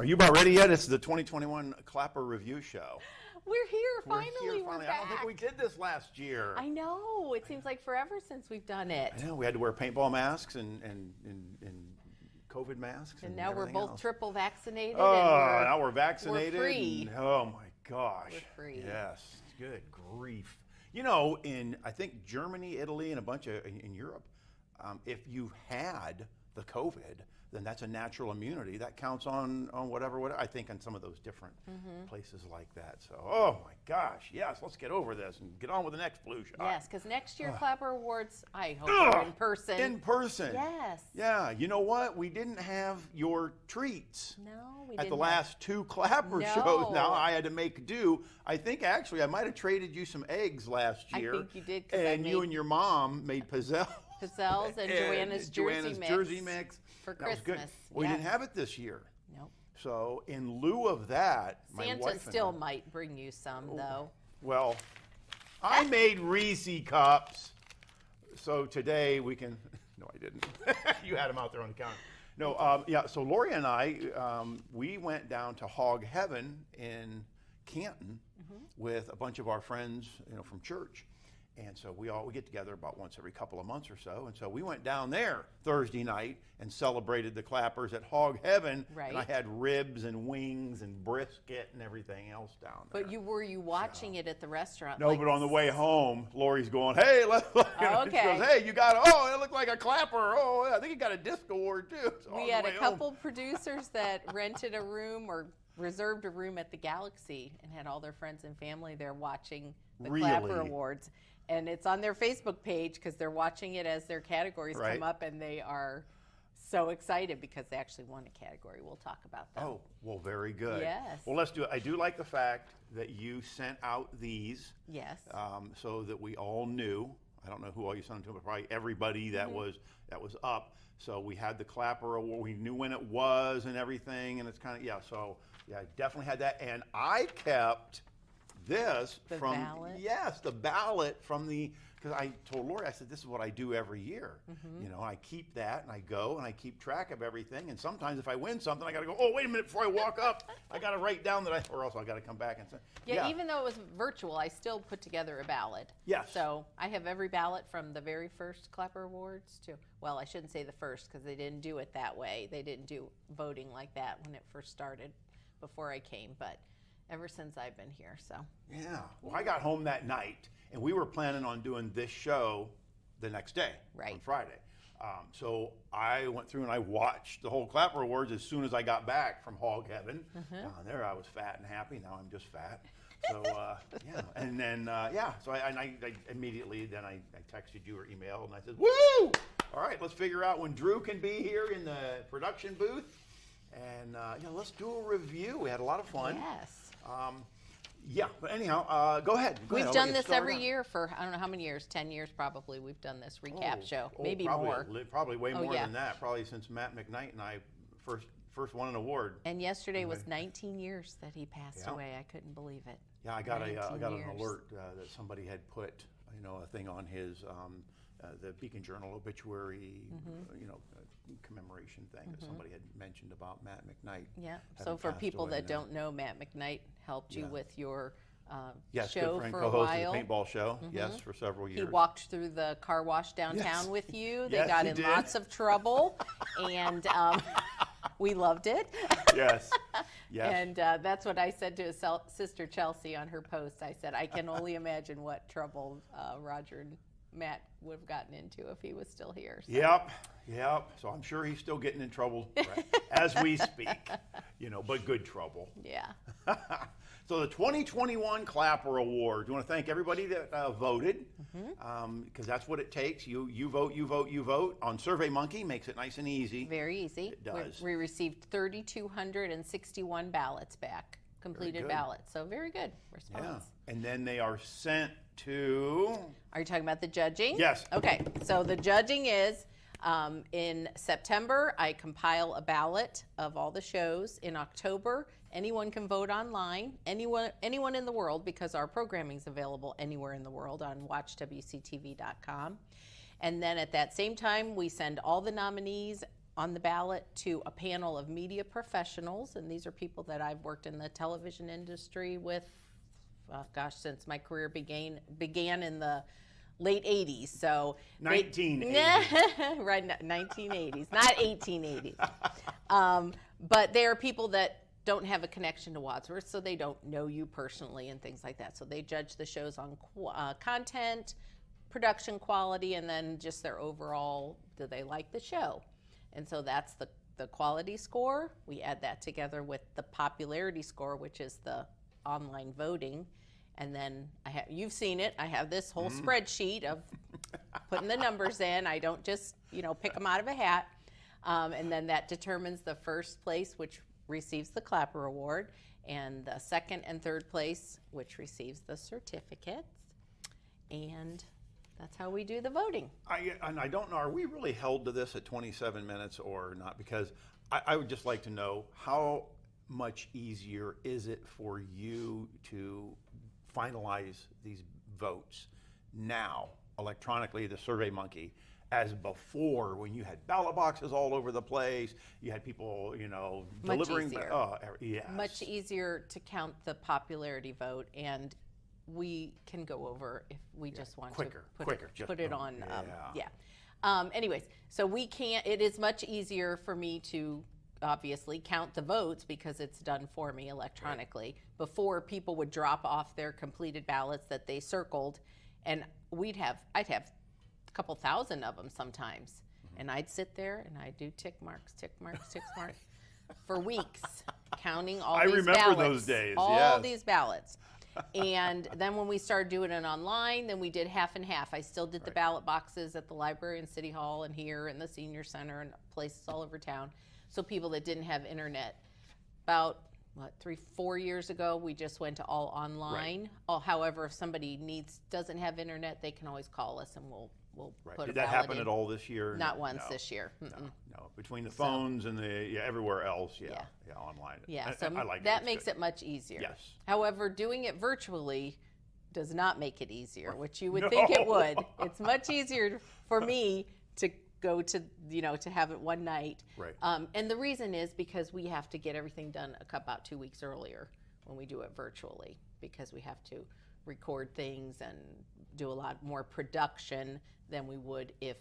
Are you about ready yet? It's the 2021 Clapper Review Show. We're here, finally. We're back. I don't think we did this last year. I know. It seems like forever since we've done it. I know. We had to wear paintball masks and COVID masks. And now we're both triple vaccinated. Oh, now we're vaccinated. We're free. Oh, my gosh. We're free. Yes. Good grief. You know, in, I think, Germany, Italy, and a bunch of, in Europe, if you've had the COVID, then that's a natural immunity. That counts on whatever, I think on some of those different places like that. So, oh my gosh, yes, let's get over this and get on with the next flu shot. Yes, because next year, Clapper Awards, I hope are in person. In person. Yes. Yeah, you know what? We didn't have your treats. No, we at didn't. the last two Clapper shows. Now I had to make do. I think actually I might have traded you some eggs last year. I think you did. And you and your mom made pizzelles and Joanna's Jersey mix. For that was Christmas. good. Well, we didn't have it this year. Nope. So in lieu of that, my Santa wife still and I, might bring you some, though. Well, I made Reese cups. So today we can. No, I didn't. You had them out there on the counter. No, yeah. So Lori and I, we went down to Hog Heaven in Canton with a bunch of our friends, from church. And so we get together about once every couple of months or so. And so we went down there Thursday night and celebrated the Clappers at Hog Heaven. Right. And I had ribs and wings and brisket and everything else down there. But were you watching it at the restaurant? No, but on the way home, Lori's going, hey, okay. She goes, hey, you got, it looked like a Clapper. Oh, I think you got a disc award too. So we had a couple producers that rented a room or reserved a room at the Galaxy and had all their friends and family there watching the Clapper Awards. And it's on their Facebook page because they're watching it as their categories come up, and they are so excited because they actually won a category. We'll talk about that. Oh, well, very good. Yes. Well, let's do it. I do like the fact that you sent out these. Yes. So that we all knew. I don't know who all you sent them to, but probably everybody that was up. So we had the Clapper Award. We knew when it was and everything, and it's kind of So I definitely had that, and I kept this the ballot? Yes, the ballot from because I told Lori, I said, this is what I do every year. I keep that and I go and I keep track of everything. And sometimes if I win something, I got to go, oh, wait a minute, before I walk up, I got to write down or else I got to come back and say. Yeah, even though it was virtual, I still put together a ballot. Yes. So I have every ballot from the very first Clapper Awards to, well, I shouldn't say the first because they didn't do it that way. They didn't do voting like that when it first started before I came, but ever since I've been here, so. Yeah, well, I got home that night, and we were planning on doing this show the next day, on Friday. So I went through and I watched the whole Clapper Awards as soon as I got back from Hog Heaven. Down there, I was fat and happy. Now I'm just fat. So yeah, and then so I immediately then I texted you or emailed and I said, woo! All right, let's figure out when Drew can be here in the production booth, and let's do a review. We had a lot of fun. Yes. But anyhow, go ahead. We've done this every year for, I don't know how many years, 10 years probably, we've done this recap show. Maybe more. Probably way more than that. Probably since Matt McKnight and I first won an award. And yesterday was 19 years that he passed away. I couldn't believe it. Yeah, I got an alert that somebody had put, a thing on his, the Beacon Journal obituary, commemoration thing that somebody had mentioned about Matt McKnight. Yeah. So for people that don't know, Matt McKnight helped you with your show good friend, for a co-host while. Of the paintball show. Yes, for several years. He walked through the car wash downtown with you. They Yes, got he in did. lots of trouble, and we loved it. Yes. Yes. And that's what I said to his sister Chelsea on her post. I said, I can only imagine what trouble Roger and Matt would have gotten into if he was still here. So. Yep. So I'm sure he's still getting in trouble as we speak, but good trouble. Yeah. So the 2021 Clapper Awards. We want to thank everybody that voted, because that's what it takes. You vote. On SurveyMonkey, makes it nice and easy. Very easy. It does. We received 3,261 ballots back, completed ballots. So very good response. Yeah. And then they are sent to... Are you talking about the judging? Yes. Okay. So the judging is in September, I compile a ballot of all the shows. In October, anyone can vote online. Anyone in the world, because our programming is available anywhere in the world on watchwctv.com. And then at that same time, we send all the nominees on the ballot to a panel of media professionals, and these are people that I've worked in the television industry with, since my career began in the late 80s. So 1980s. Right, 1980s, not 1880s. But they are people that don't have a connection to Wadsworth, so they don't know you personally and things like that. So they judge the shows on content, production quality, and then just their overall, do they like the show? And so that's the quality score. We add that together with the popularity score, which is the online voting. And then you've seen it. I have this whole spreadsheet of putting the numbers in. I don't just, pick them out of a hat. And then that determines the first place, which receives the Clapper Award, and the second and third place, which receives the certificates. And that's how we do the voting. I don't know, are we really held to this at 27 minutes or not? Because I would just like to know, how much easier is it for you to finalize these votes now, electronically, the Survey Monkey, as before, when you had ballot boxes all over the place, you had people, delivering. Much easier. Yes. Much easiher to count the popularity vote, and we can go over if we just want to put it on. Anyways, so we can't. It is much easier for me to obviously count the votes because it's done for me electronically. Right. Before, people would drop off their completed ballots that they circled, and I'd have a couple thousand of them sometimes, and I'd sit there and I'd do tick marks for weeks, counting all these ballots. I remember those days. All these ballots. And then when we started doing it online, then we did half and half. I still did the ballot boxes at the library and City Hall and here and the senior center and places all over town. So people that didn't have internet, about 3-4 years ago, we just went to all online. Right. However, if somebody doesn't have internet, they can always call us and we'll put Did a that ballot happen in. At all this year? Not once this year. No. Between the phones and everywhere else, online. Yeah, so I like that makes it much easier. Yes. However, doing it virtually does not make it easier, which you would think it would. It's much easier for me to go to, to have it one night. Right. And the reason is because we have to get everything done about 2 weeks earlier when we do it virtually, because we have to record things and do a lot more production than we would if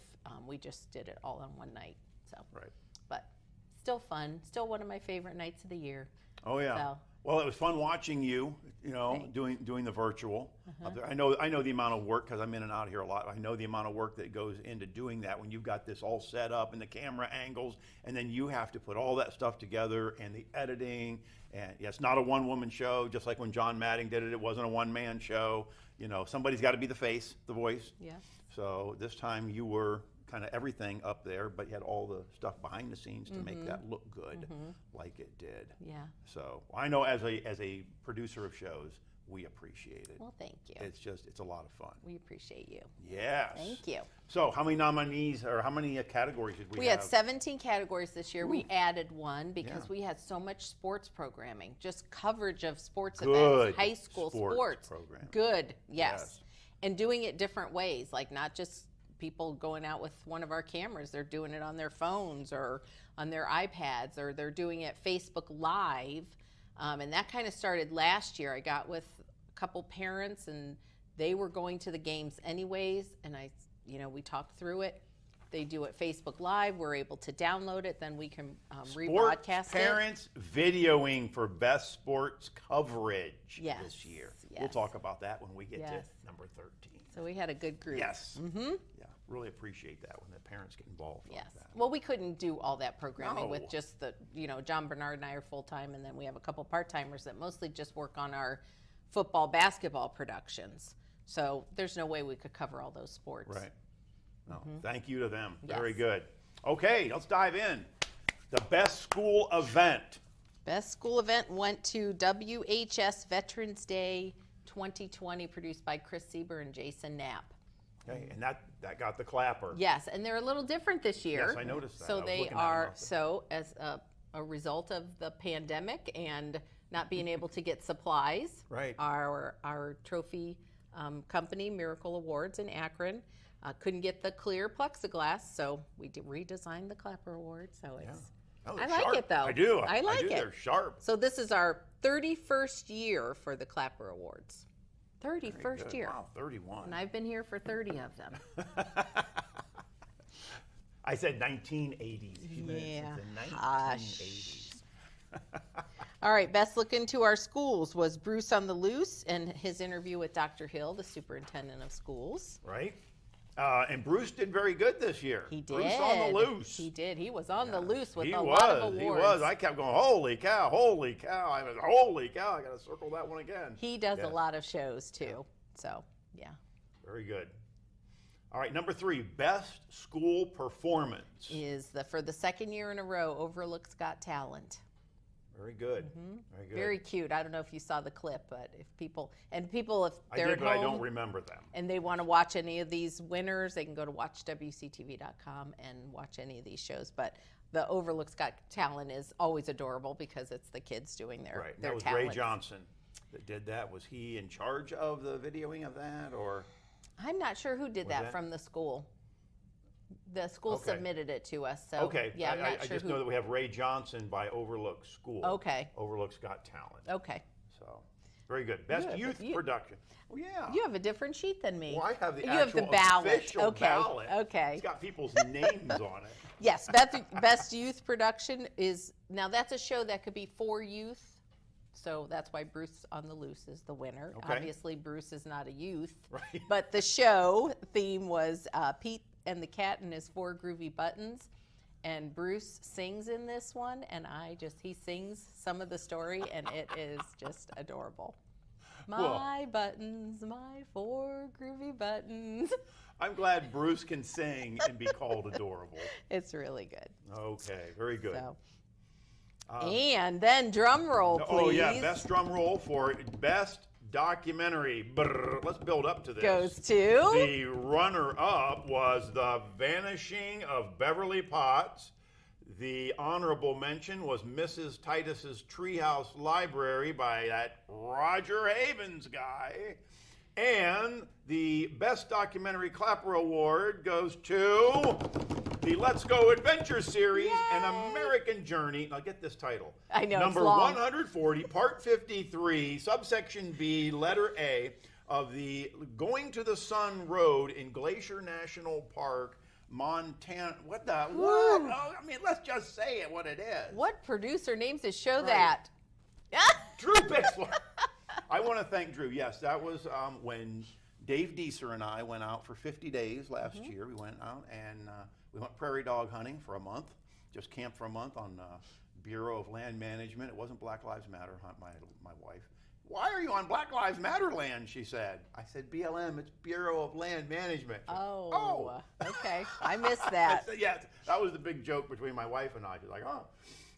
we just did it all on one night. So, right. But still fun, still one of my favorite nights of the year. Oh yeah. So. Well, it was fun watching you, doing the virtual. I know the amount of work, because I'm in and out here a lot. I know the amount of work that goes into doing that when you've got this all set up and the camera angles, and then you have to put all that stuff together and the editing. And it's not a one-woman show, just like when John Madding did it. It wasn't a one-man show. Somebody's got to be the face, the voice. Yeah. So this time you were kind of everything up there, but you had all the stuff behind the scenes to make that look good, like it did. Yeah. So I know as a producer of shows, we appreciate it. Well, thank you. It's a lot of fun. We appreciate you. Yes. Thank you. So how many nominees or how many categories did we have? We had 17 categories this year. Ooh. We added one because we had so much sports programming, just coverage of sports events, high school sports. Program. Good, yes. And doing it different ways, like not just people going out with one of our cameras. They're doing it on their phones or on their iPads, or they're doing it Facebook Live. And that kind of started last year. I got with a couple parents, and they were going to the games anyways. And we talked through it. They do it Facebook Live. We're able to download it. Then we can rebroadcast parents videoing for best sports coverage this year. Yes. We'll talk about that when we get to number 13. So we had a good group. Yes. Yeah, really appreciate that when the parents get involved like that. Well, we couldn't do all that programming with just the, John Bernard and I are full-time, and then we have a couple part-timers that mostly just work on our football, basketball productions. So there's no way we could cover all those sports. Right. No, thank you to them. Yes. Very good. Okay, let's dive in. The best school event. Best school event went to WHS Veterans Day 2020, produced by Chris Sieber and Jason Knapp. Okay, and that got the Clapper. Yes, and they're a little different this year. Yes, I noticed that. So they are, as a result of the pandemic and not being able to get supplies, right. Our trophy company, Miracle Awards in Akron, Couldn't get the clear plexiglass, so we redesigned the Clapper Award. So it's. Oh, I like sharp. it though. I do. I like it. They're sharp. So this is our 31st year for the Clapper Awards. 31st year. Wow, 31. And I've been here for 30 of them. I said 1980s. Yeah. The 1980s. All right, best look into our schools was Bruce on the Loose and his interview with Dr. Hill, the superintendent of schools. Right. And Bruce did very good this year. He did. Bruce on the loose. He did. He was on the loose with He a was. lot of awards. He was. I kept going, holy cow, holy cow. I was, holy cow, I got to circle that one again. He does a lot of shows too. So, yeah. Very good. All right, number 3, best school performance. Is for the second year in a row, Overlook's Got Talent. Very good. Very good. Very cute. I don't know if you saw the clip, but if people if they're I did, at but home I don't remember them. and they want to watch any of these winners, they can go to watchwctv.com and watch any of these shows. But the Overlook's Got Talent is always adorable because it's the kids doing their Right. their That was talents. Ray Johnson that did that. Was he in charge of the videoing of that, or? I'm not sure who did that from the school. The school submitted it to us, so yeah, I'm not I sure just who. know that we have Ray Johnson by Overlook School. Okay. Overlook's Got Talent. Okay. So, very good. Best youth production. Oh, yeah. You have a different sheet than me. Well, I have the you have the actual ballot. official Okay. ballot. Okay. It's got people's names on it. Yes, best youth production is, now that's a show that could be for youth, so that's why Bruce on the Loose is the winner. Okay. Obviously, Bruce is not a youth, Right. but the show theme was Pete and the Cat and his 4 groovy buttons, and Bruce sings in this one, and he sings some of the story, and it is just adorable. My buttons, my 4 groovy buttons. I'm glad Bruce can sing and be called adorable. It's really good. Okay, very good. So. And then drum roll, please. Oh, yeah, best drum roll for best documentary. Brr, let's build up to this. Goes to? The runner-up was The Vanishing of Beverly Potts. The honorable mention was Mrs. Titus's Treehouse Library by that Roger Havens guy. And the Best Documentary Clapper Award goes to the Let's Go Adventure Series, Yay! An American Journey. Now get this title. I know, Number it's long. 140, Part 53, Subsection B, Letter A, of the Going to the Sun Road in Glacier National Park, Montana. What? Oh, I mean, let's just say it what it is. What producer names his show Right. that? Drew Bixler. I want to thank Drew. Yes, that was when Dave Deeser and I went out for 50 days last year. We went out and we went prairie dog hunting for a month. Just camped for a month on Bureau of Land Management. It wasn't Black Lives Matter hunt, my wife. Why are you on Black Lives Matter land, she said. I said, BLM, it's Bureau of Land Management. Oh. Okay. I missed that. Yes, that was the big joke between my wife and I. She's like,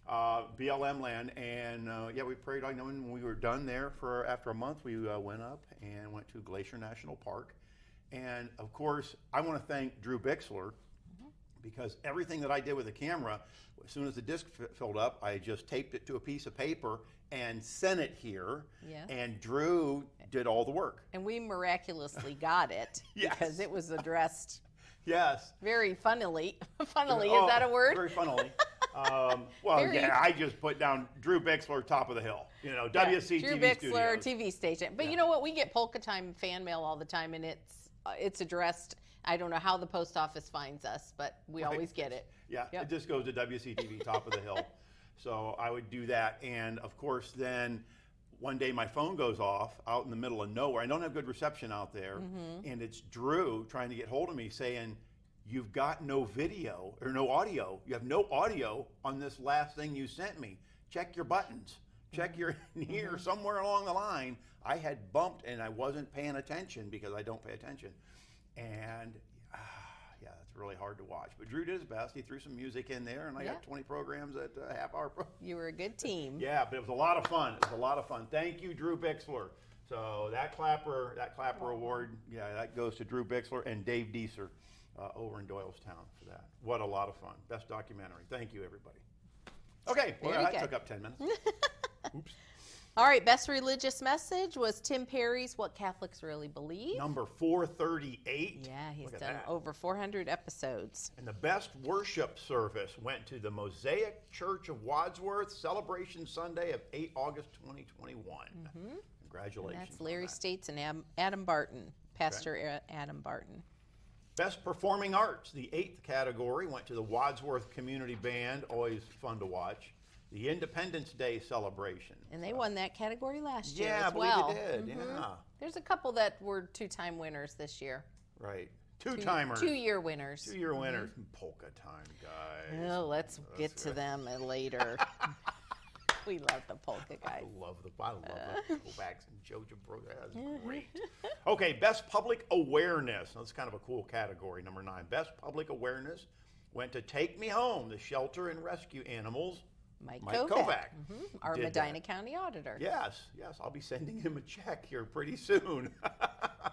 BLM land. And we prayed. I know when we were done there after a month, we went up and went to Glacier National Park. And of course, I want to thank Drew Bixler because everything that I did with the camera, as soon as the disc filled up, I just taped it to a piece of paper and sent it here. Yeah. And Drew did all the work. And we miraculously got it Yes. because it was addressed Yes. very funnily. Funnily, is that a word? Very funnily. Very- I just put down Drew Bixler, top of the hill. You know, Yeah, WCTV Drew Bixler, Studios. TV station. But Yeah. you know what? We get Polka Time fan mail all the time, and it's addressed. I don't know how the post office finds us, but we always get it. Yeah, Yep. it just goes to WCTV, top of the hill. So I would do that. And of course, then one day my phone goes off out in the middle of nowhere. I don't have good reception out there. And it's Drew trying to get hold of me saying, you've got no video or no audio. You have no audio on this last thing you sent me. Check your buttons. Check your here somewhere along the line. I had bumped and I wasn't paying attention because I don't pay attention. And it's really hard to watch. But Drew did his best. He threw some music in there, and I got 20 programs at a half-hour program. You were a good team. Yeah, but it was a lot of fun. It was a lot of fun. Thank you, Drew Bixler. So that Clapper Award, that goes to Drew Bixler and Dave Deeser over in Doylestown for that. What a lot of fun. Best documentary. Thank you, everybody. Okay, well, Very that good. took up 10 minutes. Oops. All right, best religious message was Tim Perry's What Catholics Really Believe. Number 438. Yeah, he's Look at done that. over 400 episodes. And the best worship service went to the Mosaic Church of Wadsworth, Celebration Sunday of 8 August 2021. Congratulations. And that's Larry on that. States and Adam Barton, Pastor Adam Barton. Best Performing Arts, the 8th category, went to the Wadsworth Community Band, always fun to watch. The Independence Day celebration. And they won that category last year Yeah, as I believe well. they did. Yeah, There's a couple that were two-time winners this year. right. Two-timers. Two-year winners. Two-year winners. Polka time, guys. Well, let's get to them later. We love the polka guys. I love the Kovacs and Jojo Bro. That's great. Okay, best public awareness. That's kind of a cool category. Number 9. Best public awareness went to Take Me Home, the shelter and rescue animals. Mike Mike Kovac, Kovac our did Medina that. County auditor. Yes, I'll be sending him a check here pretty soon.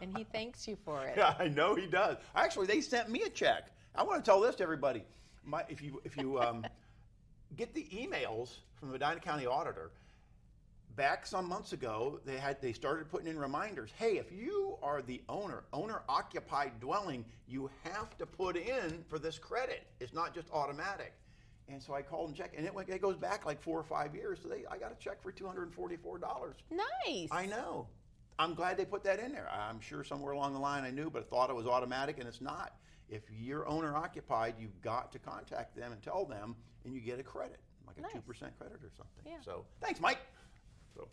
And he thanks you for it. Yeah, I know he does. Actually, they sent me a check. I want to tell this to everybody. If you get the emails from the Medina County auditor, back some months ago, they started putting in reminders. Hey, if you are the owner occupied dwelling, you have to put in for this credit. It's not just automatic. And so I called and checked, and it goes back like 4 or 5 years. So I got a check for $244. Nice. I know. I'm glad they put that in there. I'm sure somewhere along the line I knew, but thought it was automatic, and it's not. If you're owner occupied, you've got to contact them and tell them, and you get a credit, like a Nice. 2% credit or something. Yeah. So thanks, Mike. So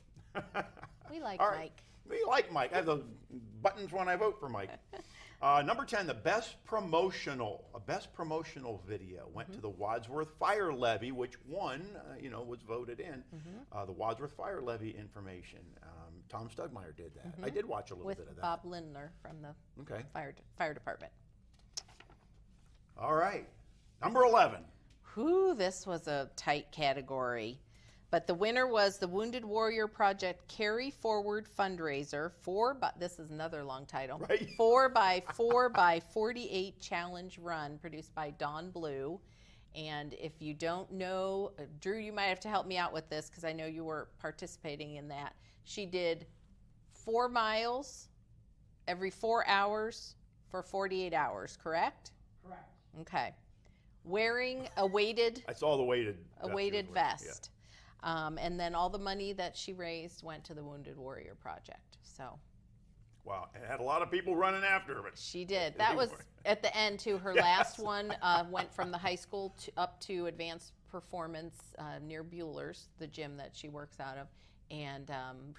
We like all right. Mike. We like Mike. I have the buttons when I vote for Mike. Number 10, the best promotional video went to the Wadsworth Fire Levy, which won, was voted in. The Wadsworth Fire Levy information. Tom Stugmeyer did that. I did watch a little bit of With that. Bob Lindner from the fire department. All right. Number 11. Whew, this was a tight category. But the winner was the Wounded Warrior Project Carry Forward fundraiser. This is another long title. Right. 4x4x48 challenge run produced by Dawn Blue. And if you don't know, Drew, you might have to help me out with this because I know you were participating in that. She did 4 miles every 4 hours for 48 hours, correct? Correct. Okay. Wearing a weighted I saw the weighted vest. And then all the money that she raised went to the Wounded Warrior Project. So Wow, and had a lot of people running after her. she did. That was at the end too. Her last one went from the high school up to advanced performance near Bueller's, the gym that she works out of. And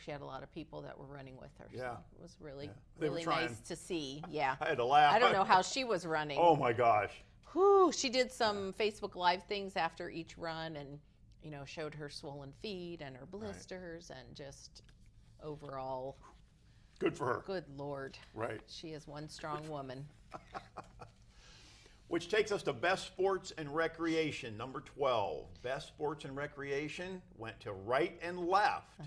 she had a lot of people that were running with her. Yeah. So it was really, They were really trying. nice to see. Yeah. I had to laugh. I don't know how she was running. Oh my gosh. Whew, she did some Facebook Live things after each run and, showed her swollen feet and her blisters and just overall, Good for her. good Lord. Right. She is one strong woman. Which takes us to Best Sports and Recreation, number 12. Best Sports and Recreation went to Right and Left.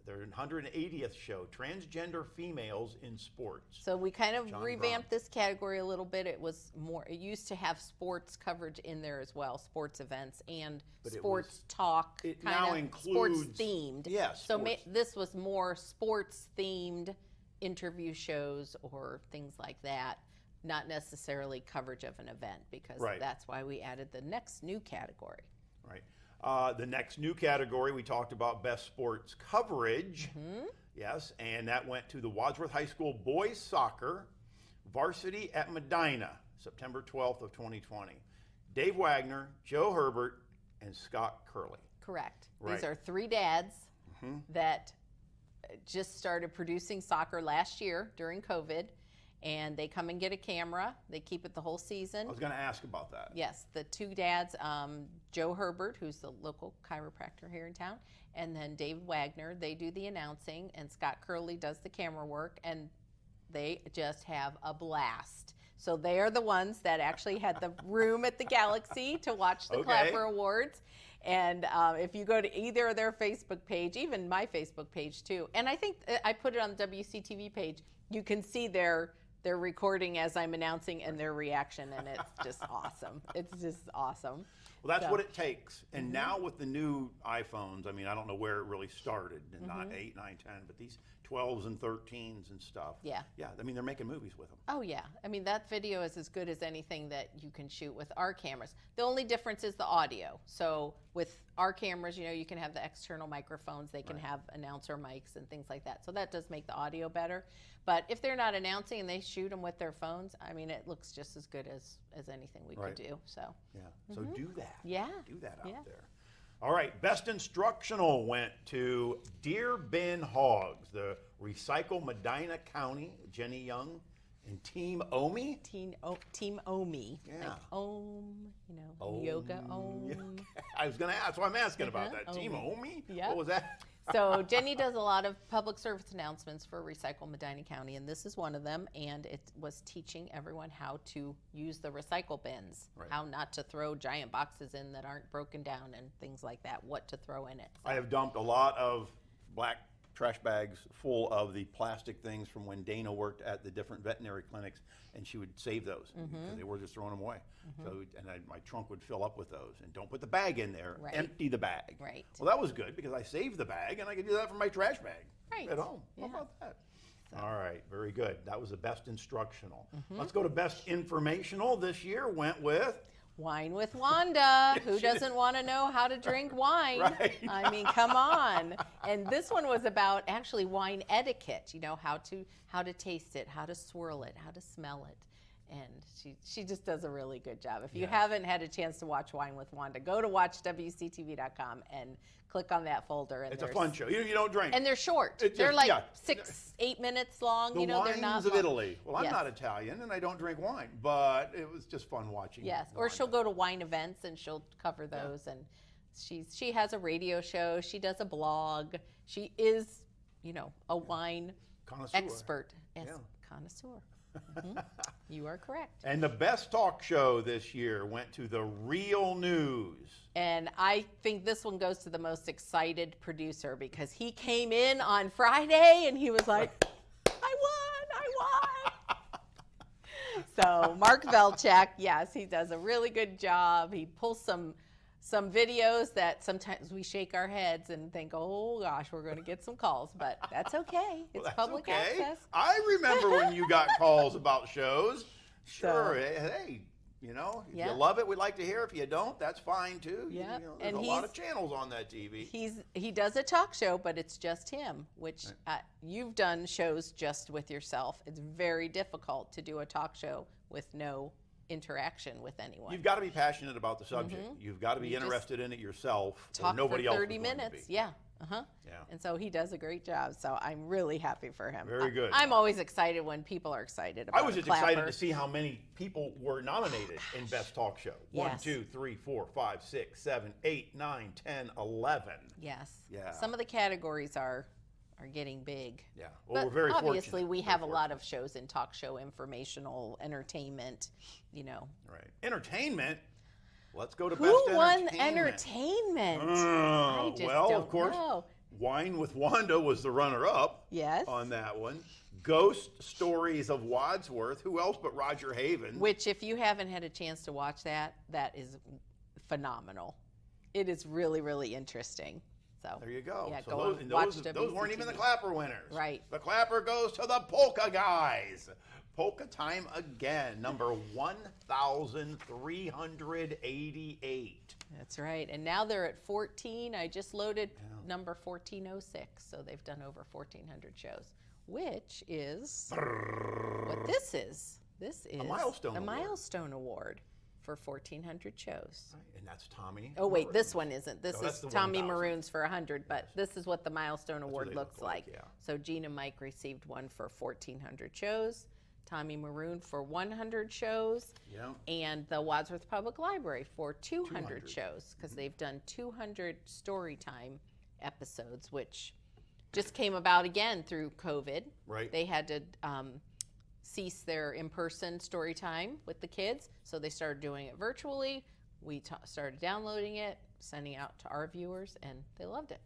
Their 180th show, Transgender Females in Sports. So we kind of John revamped this category a little bit. It used to have sports coverage in there as well, sports events and But it sports talk. it kind now of includes- sports themed. Yes, So sports. this was more sports themed interview shows or things like that. Not necessarily coverage of an event because Right. that's why we added the next new category. Right. The next new category, we talked about Best Sports Coverage. Yes, and that went to the Wadsworth High School Boys Soccer Varsity at Medina, September 12th of 2020. Dave Wagner, Joe Herbert, and Scott Curley. Correct. Right. These are 3 dads that just started producing soccer last year during COVID, and they come and get a camera. They keep it the whole season. I was going to ask about that. Yes, the 2 dads, Joe Herbert, who's the local chiropractor here in town, and then Dave Wagner, they do the announcing, and Scott Curley does the camera work, and they just have a blast. So they are the ones that actually had the room at the Galaxy to watch the Okay. Clapper Awards. And if you go to either of their Facebook page, even my Facebook page too, and I think I put it on the WCTV page, you can see their recording as I'm announcing and their reaction, and it's just awesome. It's just awesome. Well, that's what it takes. And now with the new iPhones, I mean, I don't know where it really started, not 8, 9, 10, but these 12s and 13s and stuff. Yeah. Yeah, I mean, they're making movies with them. Oh, yeah. I mean, that video is as good as anything that you can shoot with our cameras. The only difference is the audio. So with our cameras, you can have the external microphones. They can have announcer mics and things like that. So that does make the audio better. But if they're not announcing and they shoot them with their phones, I mean, it looks just as good as anything we could do. So yeah. So do that. Yeah. Do that out there. All right, best instructional went to Deer Bin Hogs, the Recycle Medina County, Jenny Young, and Team Omi. Team Omi. Yeah. Like yoga Om. I was going to ask, so I'm asking about that. Team Omi? Yeah. What was that? So Jenny does a lot of public service announcements for Recycle Medina County, and this is one of them, and it was teaching everyone how to use the recycle bins, how not to throw giant boxes in that aren't broken down and things like that, what to throw in it. So. I have dumped a lot of black trash bags full of the plastic things from when Dana worked at the different veterinary clinics, and she would save those because they were just throwing them away. So, my trunk would fill up with those. And don't put the bag in there. Empty the bag. Right. Well, that was good because I saved the bag, and I could do that for my trash bag at home. How about that? So. All right, very good. That was the best instructional. Let's go to best informational. This year went with Wine with Wanda. Who doesn't want to know how to drink wine? I mean, come on. And this one was about actually wine etiquette, how to taste it, how to swirl it, how to smell it. And she just does a really good job. If you haven't had a chance to watch Wine with Wanda, go to watchwctv.com and click on that folder. And it's a fun show. You don't drink. And they're short. They're like 6-8 minutes long. The they're not wines of Italy. Well, I'm not Italian, and I don't drink wine, but it was just fun watching. Yes, or she'll go to wine events, and she'll cover those. And she has a radio show. She does a blog. She is, a wine expert. Yes, connoisseur. You are correct. And the best talk show this year went to The Real News. And I think this one goes to the most excited producer because he came in on Friday and he was like, I won. So Mark Velchak, yes, he does a really good job. He pulls some videos that sometimes we shake our heads and think, oh gosh, we're going to get some calls, but that's okay. It's public access. I remember when you got calls about shows. Sure, hey, if you love it, we'd like to hear. If you don't, that's fine too. Yeah, there's a lot of channels on that TV. He does a talk show, but it's just him, which you've done shows just with yourself. It's very difficult to do a talk show with no interaction with anyone. You've got to be passionate about the subject. You've got to be interested in it yourself. Talk or nobody for 30 else minutes. Yeah. And so he does a great job. So I'm really happy for him. Very good. I'm always excited when people are excited about I was just excited to see how many people were nominated in Best Talk Show. 1, 2, 3, 4, 5, 6, 7, 8, 9, 10, 11. Yes. Yeah. Some of the categories are getting big. Yeah. Well, but we're very fortunate. Obviously, we have a lot of shows in talk show, informational, entertainment, Right. Entertainment? Let's go to Who Best won Entertainment? I just don't of course, know. Wine with Wanda was the runner-up on that one. Ghost Stories of Wadsworth. Who else but Roger Haven? Which, if you haven't had a chance to watch that is phenomenal. It is really, really interesting. So there you go. Yeah, so go those weren't even the Clapper winners. Right. The Clapper goes to the Polka guys. Polka time again, number 1,388. That's right. And now they're at 14. I just loaded number 1406. So they've done over 1,400 shows, which is what this is. This is a milestone award for 1,400 shows. Right. And that's Tommy. Oh, wait, this one isn't. This is Tommy 1,000. Maroon's for 100, but this is what the milestone award looks like. Yeah. So Gene and Mike received one for 1,400 shows. Tommy Maroon for 100 shows, and the Wadsworth Public Library for 200 shows, because they've done 200 Storytime episodes, which just came about again through COVID. Right. They had to cease their in-person Storytime with the kids, so they started doing it virtually. We started downloading it, sending out to our viewers, and they loved it.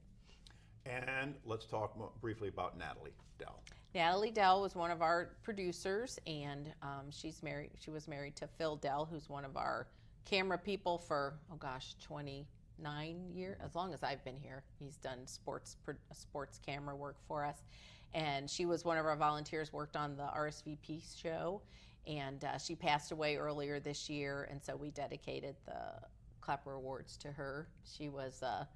And let's talk briefly about Natalie Dell. Natalie Dell was one of our producers, and she was married to Phil Dell, who's one of our camera people for, 29 years, as long as I've been here. He's done sports camera work for us. And she was one of our volunteers, worked on the RSVP show. And she passed away earlier this year, and so we dedicated the Clapper Awards to her. She was a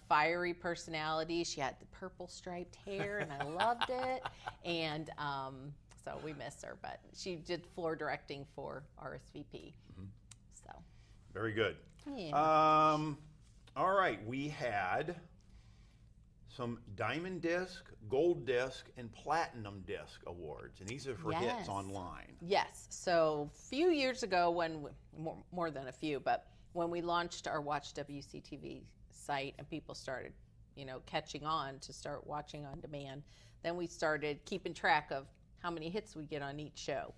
fiery personality. She had the purple striped hair, and I loved it. And so we miss her, but she did floor directing for RSVP. So very good. Yeah. All right, we had some Diamond Disc, Gold Disc, and Platinum Disc Awards, and these are for hits online. Yes. So a few years ago, when more than a few, but when we launched our Watch WCTV site and people started, catching on to start watching on demand, then we started keeping track of how many hits we get on each show.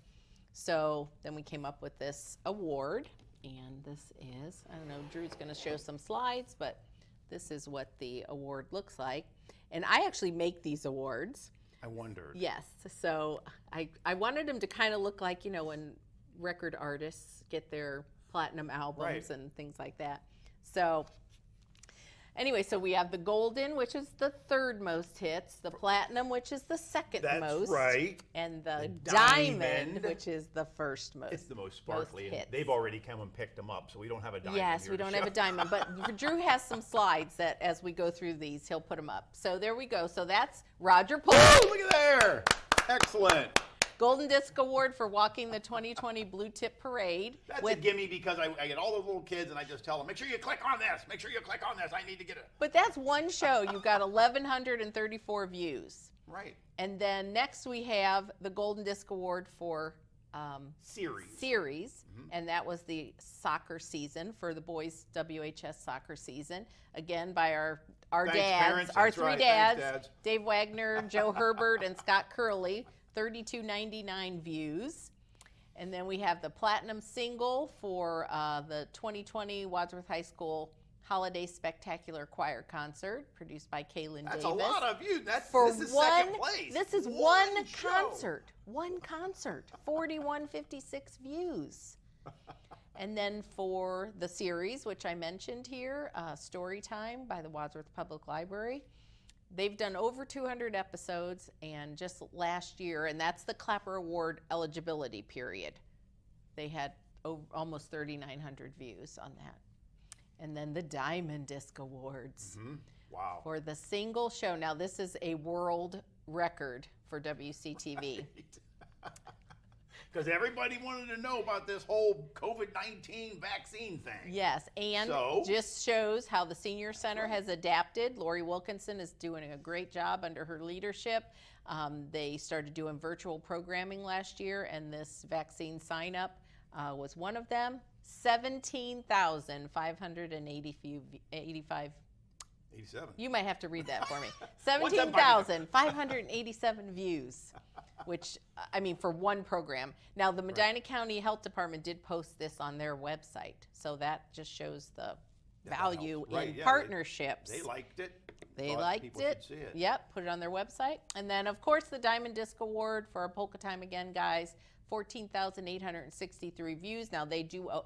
So then we came up with this award, and this is, I don't know, Drew's going to show some slides, but this is what the award looks like. And I actually make these awards. I wondered. Yes. So I wanted them to kind of look like, when record artists get their platinum albums and things like that. So anyway, so we have the golden, which is the third most hits, the platinum, which is the second most. That's right. And the diamond, which is the first most. It's the most sparkly. Most hits. They've already come and picked them up, so we don't have a diamond. Yes, we don't have a diamond, but Drew has some slides that as we go through these, he'll put them up. So there we go. So that's Roger Poole. Oh, look at there. Excellent. Golden Disc Award for walking the 2020 Blue Tip Parade. That's a gimme because I get all those little kids and I just tell them, make sure you click on this. Make sure you click on this. I need to get it. But that's one show. You got 1,134 views. Right. And then next we have the Golden Disc Award for series. And that was the soccer season for the boys' WHS soccer season. Again, by our Thanks, dads, parents. our That's three right. dads, Thanks, dads, Dave Wagner, Joe Herbert, and Scott Curley. 32.99 views. And then we have the platinum single for the 2020 Wadsworth High School Holiday Spectacular Choir Concert, produced by Kaylin Davis. That's a lot of views. This is one, second place. This is one concert. One concert. 4156 views. And then for the series, which I mentioned here, Story Time by the Wadsworth Public Library. They've done over 200 episodes, and just last year, and that's the Clapper Award eligibility period, they had almost 3,900 views on that. And then the Diamond Disc Awards. Wow. For the single show. Now, this is a world record for WCTV. Because everybody wanted to know about this whole COVID-19 vaccine thing. Yes, and just shows how the Senior Center has adapted. Lori Wilkinson is doing a great job under her leadership. They started doing virtual programming last year, and this vaccine sign-up was one of them. 17,585. 87. You might have to read that for me. 17,587 views, which, for one program. Now, the Medina County Health Department did post this on their website, so that just shows the value in partnerships. They liked it. They liked it. See it. Yep, put it on their website. And then, of course, the Diamond Disc Award for our Polka Time Again, guys. 14,863 views. Now, they do a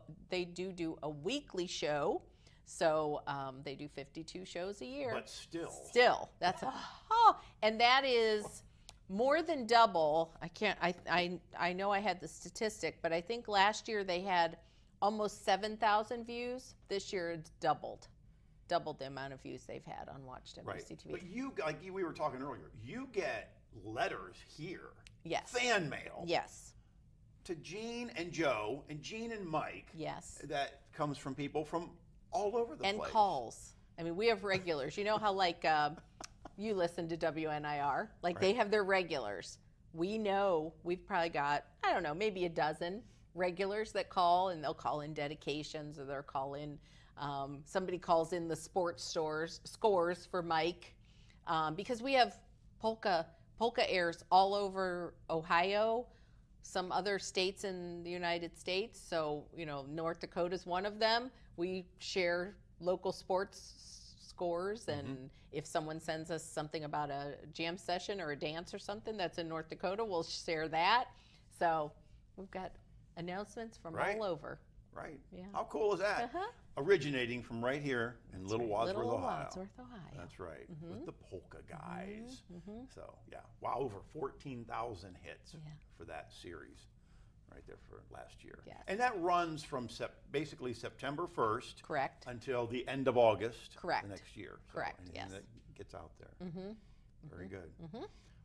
weekly show. So they do 52 shows a year. But still, that's and that is more than double. I know I had the statistic, but I think last year they had almost 7,000 views. This year it's doubled the amount of views they've had on Watch WCTV. Right. But we were talking earlier, you get letters here. Yes. Fan mail. Yes. To Gene and Joe and Gene and Mike. Yes. That comes from people from all over the place. And calls. We have regulars. You know how you listen to WNIR? They have their regulars. We know we've probably got, I don't know, maybe a dozen regulars that call, and they'll call in dedications, or they'll call in, somebody calls in the sports scores for Mike, because we have polka airs all over Ohio, some other states in the United States. So, North Dakota's one of them. We share local sports scores, and if someone sends us something about a jam session or a dance or something that's in North Dakota, we'll share that. So we've got announcements from all over. Right. Yeah. How cool is that? Originating from right here in Little Wadsworth, Little Ohio. Wadsworth, Ohio. That's right. With the polka guys. So, yeah. Wow, over 14,000 hits for that series right there for last year. Yes. And that runs from basically September 1st. Correct. Until the end of August. Correct. The next year. So Correct, anything yes. that gets out there. Very good.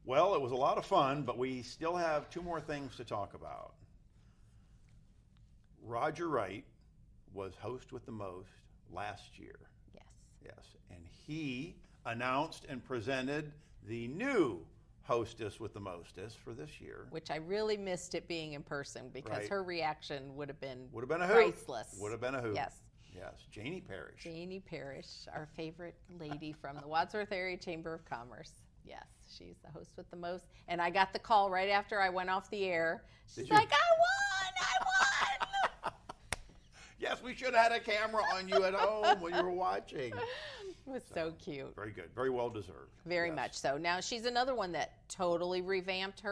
Well, it was a lot of fun, but we still have 2 more things to talk about. Roger Wright was host with the most last year. Yes. Yes, and he announced and presented the new hostess with the mostest for this year. Which I really missed it being in person because her reaction would have been a hoot. priceless. Would have been a hoot. Yes. Yes, Janie Parrish. Janie Parrish, our favorite lady from the Wadsworth Area Chamber of Commerce. Yes, she's the host with the most. And I got the call right after I went off the air. She's like, I won! Yes, we should have had a camera on you at home when you were watching. It was so cute. Very good. Very well deserved. Very much so. Now, she's another one that totally revamped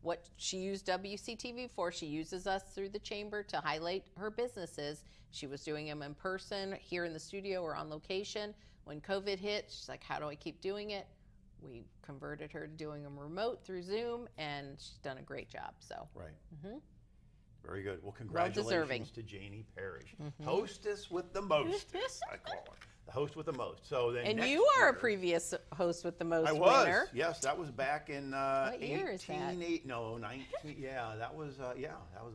what she used WCTV for. She uses us through the chamber to highlight her businesses. She was doing them in person, here in the studio or on location. When COVID hit, she's like, how do I keep doing it? We converted her to doing them remote through Zoom, and she's done a great job. So. Right. Very good. Well, congratulations to Janie Parrish. Hostess with the mostest, I call her. The host with the most. So then and next you are year, a previous host with the most I was. winner. Yes, that was back in What year is that? 19. Yeah, that was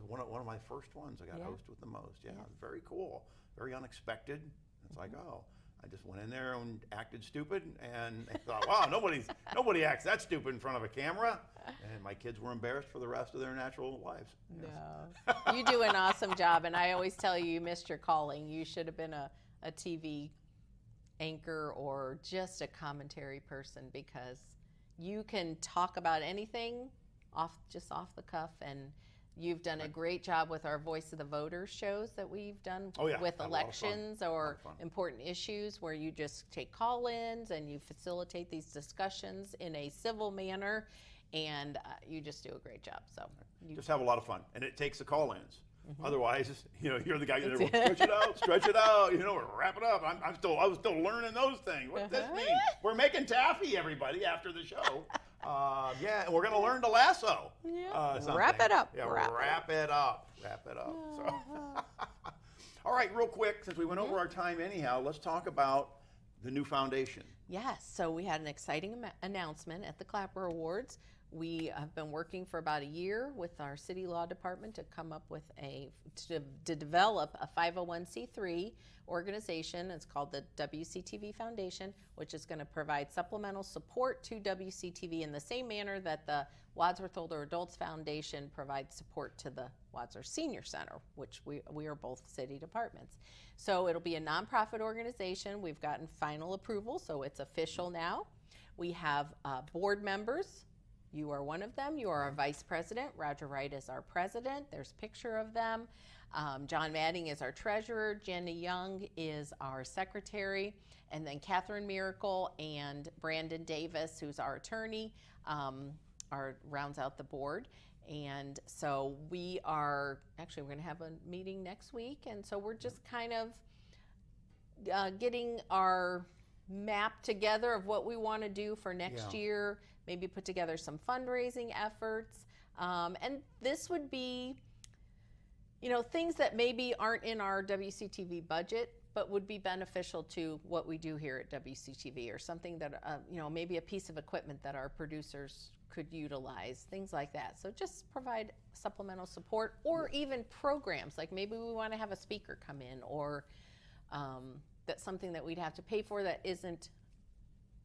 one of my first ones. I got host with the most. Yeah, it was very cool. Very unexpected. It's like, oh, I just went in there and acted stupid, and I thought, wow, nobody acts that stupid in front of a camera. And my kids were embarrassed for the rest of their natural lives. Yes. No. You do an awesome job, and I always tell you missed your calling. You should have been a TV anchor or just a commentary person because you can talk about anything off the cuff, and you've done a great job with our Voice of the Voters shows that we've done with elections or important issues where you just take call-ins and you facilitate these discussions in a civil manner, and you just do a great job. So you just have a lot of fun, and it takes the call-ins. Otherwise, you're the guy that stretch it out, wrap it up. I was still learning those things. What's this mean? We're making taffy, everybody, after the show. And we're going to learn to lasso. Wrap it up. Yeah, wrap it up. So, all right, real quick, since we went over our time anyhow, let's talk about the new foundation. Yes, so we had an exciting announcement at the Clapper Awards. We have been working for about a year with our city law department to come up with to develop a 501c3 organization. It's called the WCTV Foundation, which is going to provide supplemental support to WCTV in the same manner that the Wadsworth Older Adults Foundation provides support to the Wadsworth Senior Center, which we are both city departments. So it'll be a nonprofit organization. We've gotten final approval, so it's official now. We have board members. You are one of them. You are our vice president. Roger Wright is our president. There's a picture of them. John Madding is our treasurer. Jenny Young is our secretary. And then Catherine Miracle and Brandon Davis, who's our attorney, rounds out the board. And so we're going to have a meeting next week. And so we're just kind of getting our map together of what we want to do for next year. Maybe put together some fundraising efforts. And this would be, things that maybe aren't in our WCTV budget, but would be beneficial to what we do here at WCTV, or something that, maybe a piece of equipment that our producers could utilize, things like that. So just provide supplemental support, or even programs, like maybe we want to have a speaker come in, or that's something that we'd have to pay for that isn't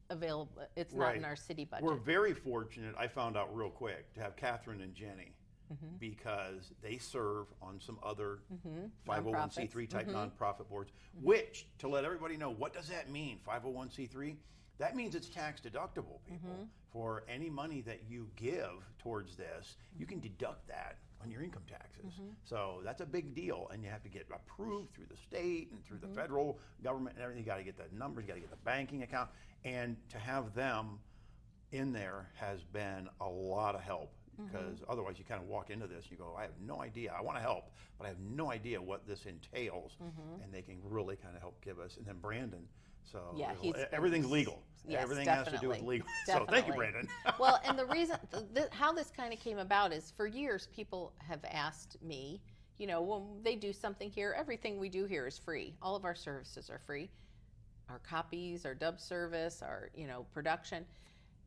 available. It's not in our city budget. We're very fortunate, I found out real quick, to have Catherine and Jenny, because they serve on some other 501c3 type nonprofit boards, which, to let everybody know, what does that mean, 501c3? That means it's tax deductible, people. For any money that you give towards this, you can deduct that on your income taxes. So that's a big deal, and you have to get approved through the state and through the federal government and everything. You got to get the numbers, you got to get the banking account, and to have them in there has been a lot of help. because otherwise you kind of walk into this and you go, I have no idea. I want to help, but I have no idea what this entails, and they can really kind of help give us. And then Brandon, so everything's legal. Yes, Everything definitely. has to do with legal. Definitely. So thank you, Brandon. Well, and the reason, how this kind of came about is for years people have asked me, you know, when they do something here, everything we do here is free. All of our services are free. Our copies, our dub service, our, you know, production.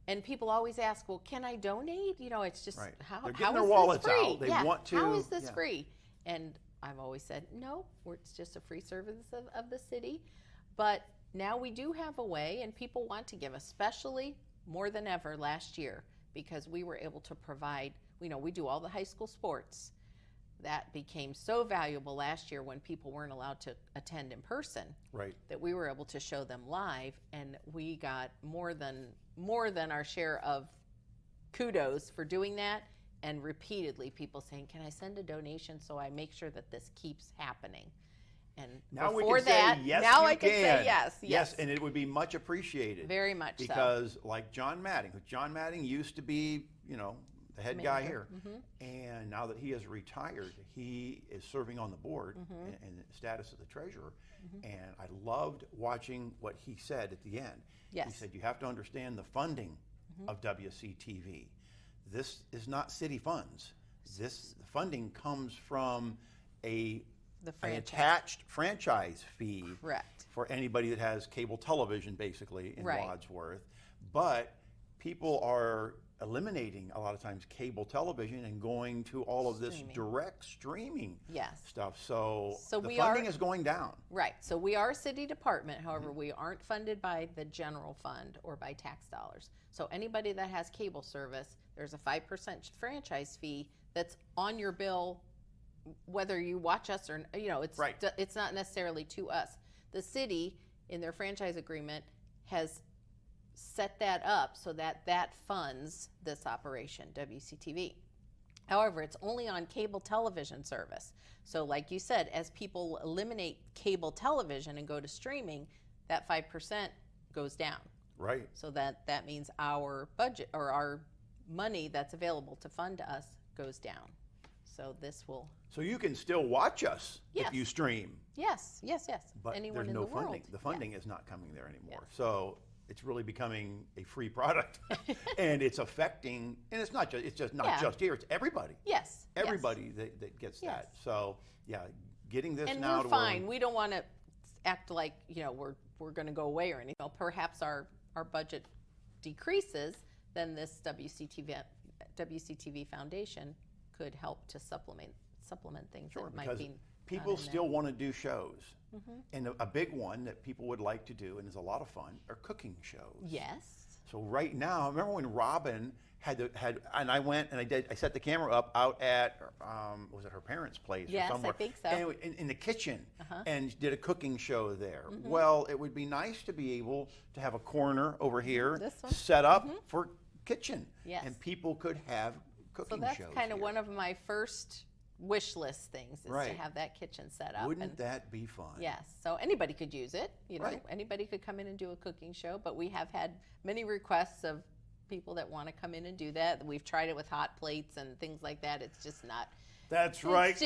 And people always ask, well, can I donate? You know, it's just, how They're getting is their wallets this free? out. They want to. How is this free? And I've always said, no, it's just a free service of the city. But now we do have a way, and people want to give, especially more than ever last year, because we were able to provide, you know, we do all the high school sports. That became so valuable last year when people weren't allowed to attend in person, that we were able to show them live, and we got more than our share of kudos for doing that, and repeatedly people saying, can I send a donation so I make sure that this keeps happening? And now before we can that, say, yes, now you I can say yes. Yes, and it would be much appreciated. Very much because like John Madding used to be, you know, the head guy here, and now that he has retired, he is serving on the board in the status of the treasurer, and I loved watching what he said at the end. He said, you have to understand the funding of WCTV. This is not city funds. This funding comes from an attached franchise fee for anybody that has cable television, basically, in Wadsworth. But people are eliminating a lot of times cable television and going to all of this direct streaming stuff. So the funding is going down. Right. So we are a city department. However, we aren't funded by the general fund or by tax dollars. So anybody that has cable service, there's a 5% franchise fee that's on your bill, whether you watch us or, you know, it's not necessarily to us. The city, in their franchise agreement, has set that up so that that funds this operation, WCTV. However, it's only on cable television service. So like you said, as people eliminate cable television and go to streaming, that 5% goes down. Right. So that means our budget, or our money that's available to fund us, goes down. So this will... So you can still watch us if you stream. Yes. But anyone there's in no the world. funding. The funding is not coming there anymore. So it's really becoming a free product, and it's affecting. And it's not just here. It's everybody. Everybody that gets that. So getting this and now. And we're fine. We don't want to act like, you know, we're going to go away or anything. Well, perhaps our budget decreases, then this WCTV Foundation could help to supplement things that might be. People still want to do shows. And a big one that people would like to do, and is a lot of fun, are cooking shows. Yes. So right now, I remember when Robin had, and I went and I set the camera up out at, was it her parents' place or somewhere? Yes, I think so. And in the kitchen, and did a cooking show there. Well, it would be nice to be able to have a corner over here set up for kitchen. Yes. And people could have cooking shows. So that's kind of one of my first wish list things, is to have that kitchen set up. Wouldn't that be fun? Yes. So anybody could use it. You know, anybody could come in and do a cooking show. But we have had many requests of people that want to come in and do that. We've tried it with hot plates and things like that. It's just not. That's right.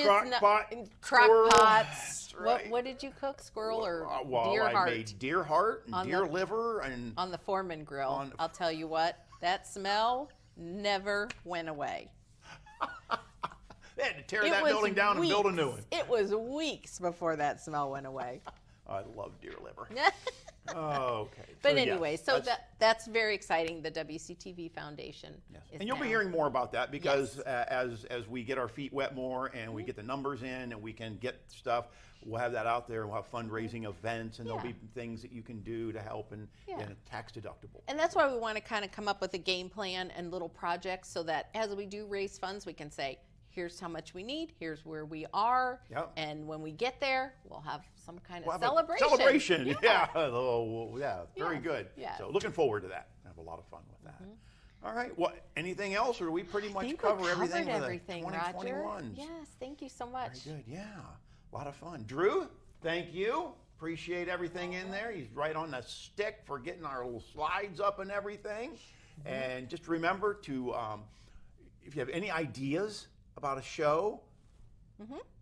Crock pots. What did you cook? Squirrel or deer heart? I made deer heart and deer liver and on the Foreman grill. I'll tell you what, that smell never went away. They had to tear that building down and build a new one. It was weeks before that smell went away. I love deer liver. Okay. But anyway, that's very exciting. The WCTV Foundation. Yes. And you'll be hearing more about that, because as we get our feet wet more and we get the numbers in and we can get stuff, we'll have that out there. We'll have fundraising events, and there'll be things that you can do to help, and tax deductible. And that's why we want to kind of come up with a game plan and little projects, so that as we do raise funds, we can say, here's how much we need, here's where we are, and when we get there, we'll have some kind of celebration. Very good. So looking forward to that. Have a lot of fun with that. All right, anything else, or do we pretty much cover everything for the 2021s? Yes, thank you so much. Very good, a lot of fun. Drew, thank you. Appreciate everything in there. He's right on the stick for getting our little slides up and everything. And just remember to if you have any ideas about a show,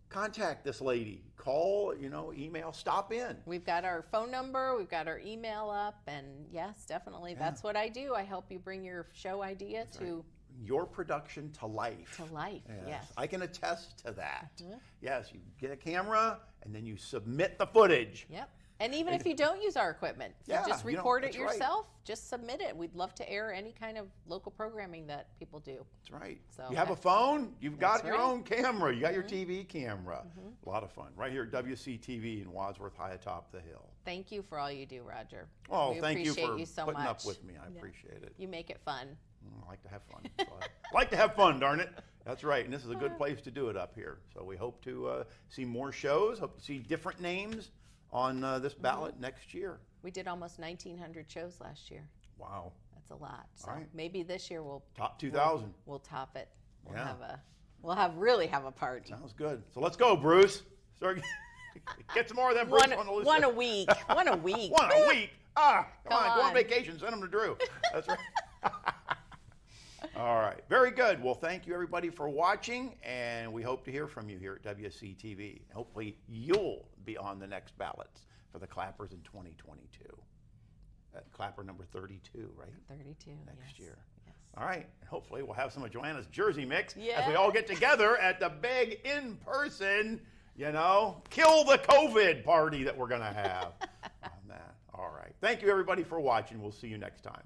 contact this lady. Call, email, stop in. We've got our phone number, we've got our email up, and yes, definitely, that's what I do. I help you bring your show idea to your production to life. To life, yes. I can attest to that. Yes, you get a camera and then you submit the footage. Yep. And even if you don't use our equipment, if you just record it yourself, just submit it. We'd love to air any kind of local programming that people do. That's right. So, you have a phone, you've got your own camera, you got your TV camera. A lot of fun. Right here at WCTV in Wadsworth, high atop the hill. Thank you for all you do, Roger. Oh, we thank you for so putting much. up with me. I appreciate it. You make it fun. I like to have fun. I like to have fun, darn it. That's right. And this is a good place to do it up here. So we hope to see more shows, hope to see different names on this ballot next year. We did almost 1,900 shows last year. Wow. That's a lot. So All right. maybe this year we'll top 2,000. We'll top it. We'll really have a party. Sounds good. So let's go, Bruce. Start get some more of them. Bruce on the list. One a week. One a week. One a week. Come on, go on vacation. Send them to Drew. That's right. All right. Very good. Well, thank you, everybody, for watching, and we hope to hear from you here at WCTV. Hopefully, you'll be on the next ballots for the Clappers in 2022. Clapper number 32, right? 32, next year. Yes. All right. Hopefully, we'll have some of Joanna's jersey mix as we all get together at the big in-person, kill the COVID party that we're going to have on that. All right. Thank you, everybody, for watching. We'll see you next time.